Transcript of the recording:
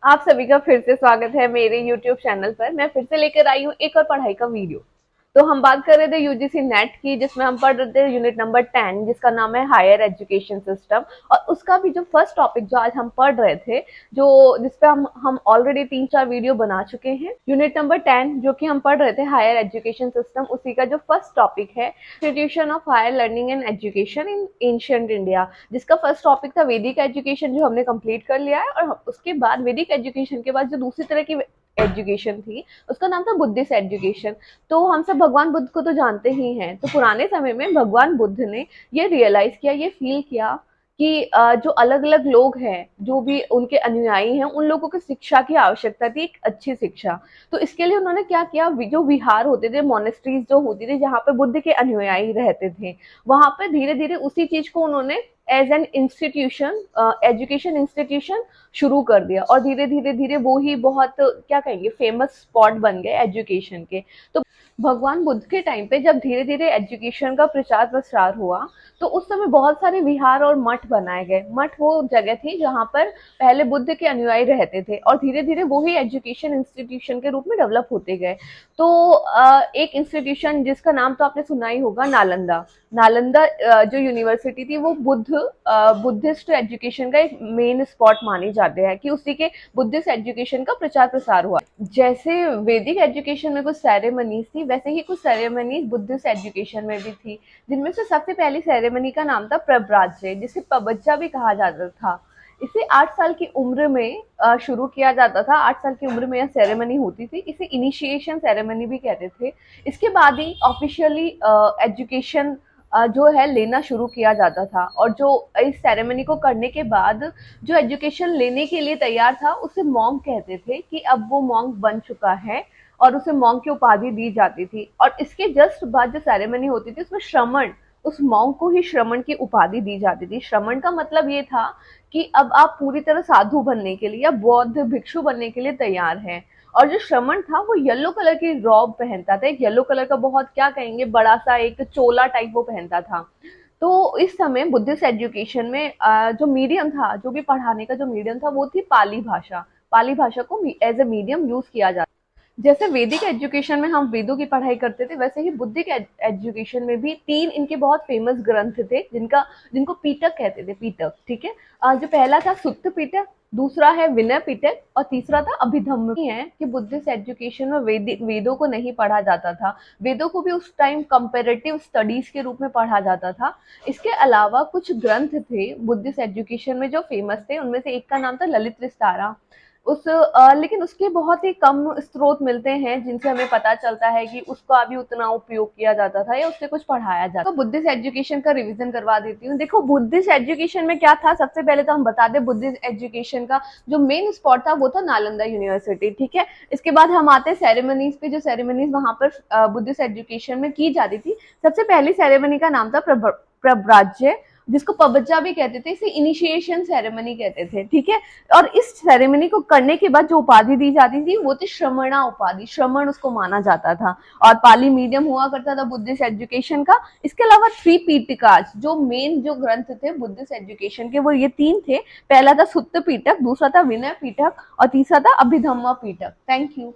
आप सभी का फिर से स्वागत है मेरे YouTube चैनल पर। मैं फिर से लेकर आई हूँ एक और पढ़ाई का वीडियो। तो हम बात कर रहे थे यूजीसी नेट की, जिसमें हम पढ़ रहे थे यूनिट नंबर 10, जिसका नाम है हायर एजुकेशन सिस्टम। और उसका भी जो फर्स्ट टॉपिक जो आज हम पढ़ रहे थे, जो जिसपे हम ऑलरेडी 3-4 वीडियो बना चुके हैं। यूनिट नंबर 10 जो कि हम पढ़ रहे थे हायर एजुकेशन सिस्टम, उसी का जो फर्स्ट टॉपिक है institution of higher learning and education in ancient India, जिसका फर्स्ट टॉपिक था वैदिक एजुकेशन, जो हमने कंप्लीट कर लिया है। और उसके बाद वैदिक एजुकेशन के बाद जो दूसरी तरह की एजुकेशन थी, उसका नाम था बुद्धिस्ट एजुकेशन। तो हम सब भगवान बुद्ध को तो जानते ही हैं। तो पुराने समय में भगवान बुद्ध ने ये रियलाइज किया, ये फील किया कि जो अलग अलग लोग हैं, जो भी उनके अनुयायी हैं, उन लोगों को शिक्षा की आवश्यकता थी, एक अच्छी शिक्षा। तो इसके लिए उन्होंने क्या किया, जो विहार होते थे, मोनेस्ट्रीज जो होती थी, जहाँ पे बुद्ध के अनुयायी रहते थे, वहां पे धीरे धीरे उसी चीज को उन्होंने as an institution, education institution शुरू कर दिया। और धीरे धीरे धीरे वो ही बहुत क्या कहेंगे फेमस स्पॉट बन गए एजुकेशन के। तो भगवान बुद्ध के टाइम पे जब धीरे धीरे एजुकेशन का प्रचार प्रसार हुआ, तो उस समय बहुत सारे विहार और मठ बनाए गए। मठ वो जगह थी जहाँ पर पहले बुद्ध के अनुयायी रहते थे, और धीरे धीरे वो ही एजुकेशन इंस्टीट्यूशन के रूप में डेवलप होते गए। तो एक इंस्टीट्यूशन जिसका नाम तो आपने सुना ही होगा, नालंदा। नालंदा जो यूनिवर्सिटी थी, वो बुद्धिस्ट एजुकेशन का एक मेन स्पॉट मानी जाते हैं, कि उसी के बुद्धिस्ट एजुकेशन का प्रचार प्रसार हुआ। जैसे वैदिक एजुकेशन में कुछ सेरेमनीज थी, वैसे ही कुछ सेरेमनीज बुद्धिस्ट एजुकेशन में भी थी, जिनमें से सबसे पहली सेरेमनी का नाम था प्रब्राज्य, जिसे पबज्जा भी कहा जाता था। इसे 8 साल की उम्र में शुरू किया जाता था। 8 साल की उम्र में यह सेरेमनी होती थी। इसे इनिशिएशन सेरेमनी भी कहते थे। इसके बाद ही ऑफिशियली एजुकेशन जो है लेना शुरू किया जाता था। और जो इस सेरेमनी को करने के बाद जो एजुकेशन लेने के लिए तैयार था, उसे मॉन्क कहते थे, कि अब वो मॉन्क बन चुका है, और उसे मॉन्क की उपाधि दी जाती थी। और इसके जस्ट बाद जो सेरेमनी होती थी, उसमें श्रमण, उस मॉन्क को ही श्रमण की उपाधि दी जाती थी। श्रमण का मतलब ये था कि अब आप पूरी तरह साधु बनने के लिए या बौद्ध भिक्षु बनने के लिए तैयार हैं। और जो श्रमण था, वो येलो कलर की रॉब पहनता था, एक येलो कलर का बहुत क्या कहेंगे बड़ा सा एक चोला टाइप वो पहनता था। तो इस समय बुद्धिस्ट एजुकेशन में जो मीडियम था, जो भी पढ़ाने का जो मीडियम था, वो थी पाली भाषा। पाली भाषा को एज ए मीडियम यूज किया जाता। जैसे वैदिक एजुकेशन में हम वेदों की पढ़ाई करते थे, वैसे ही बुद्धिक एजुकेशन में भी 3 इनके बहुत फेमस ग्रंथ थे, जिनको पीटक कहते थे। पीटक, ठीक है। जो पहला था सुत्त पीटक, दूसरा है विनय पिटक, और तीसरा था अभिधम्म। है कि बुद्धिस्ट एजुकेशन में वेदों को नहीं पढ़ा जाता था। वेदों को भी उस टाइम कंपेरेटिव स्टडीज के रूप में पढ़ा जाता था। इसके अलावा कुछ ग्रंथ थे बुद्धिस्ट एजुकेशन में जो फेमस थे, उनमें से एक का नाम था ललित विस्तारा। लेकिन उसके बहुत ही कम स्रोत मिलते हैं, जिनसे हमें पता चलता है कि उसका भी उतना उपयोग किया जाता था या उससे कुछ पढ़ाया जाता। तो बुद्धिस्ट एजुकेशन का रिवीजन करवा देती हूँ। देखो, बुद्धिस्ट एजुकेशन में क्या था, सबसे पहले तो हम बता दें, बुद्धिस्ट एजुकेशन का जो मेन स्पॉट था वो था नालंदा यूनिवर्सिटी, ठीक है। इसके बाद हम आते हैं सेरेमनीज पे। जो सेरेमनीज वहां पर बुद्धिस्ट एजुकेशन में की जाती थी, सबसे पहली सेरेमनी का नाम था प्रब्राज्य, जिसको पबज्जा भी कहते थे। इसे इनिशिएशन सेरेमनी कहते थे, ठीक है। और इस सेरेमनी को करने के बाद जो उपाधि दी जाती थी, वो थी श्रमणा उपाधि। श्रमण उसको माना जाता था, और पाली मीडियम हुआ करता था बुद्धिस्ट एजुकेशन का। इसके अलावा 3 पीटकास, जो मेन जो ग्रंथ थे बुद्धिस्ट एजुकेशन के, वो ये 3 थे। पहला था सुत्त पीटक, दूसरा था विनय पीटक, और तीसरा था अभिधम्मा पीटक। Thank you.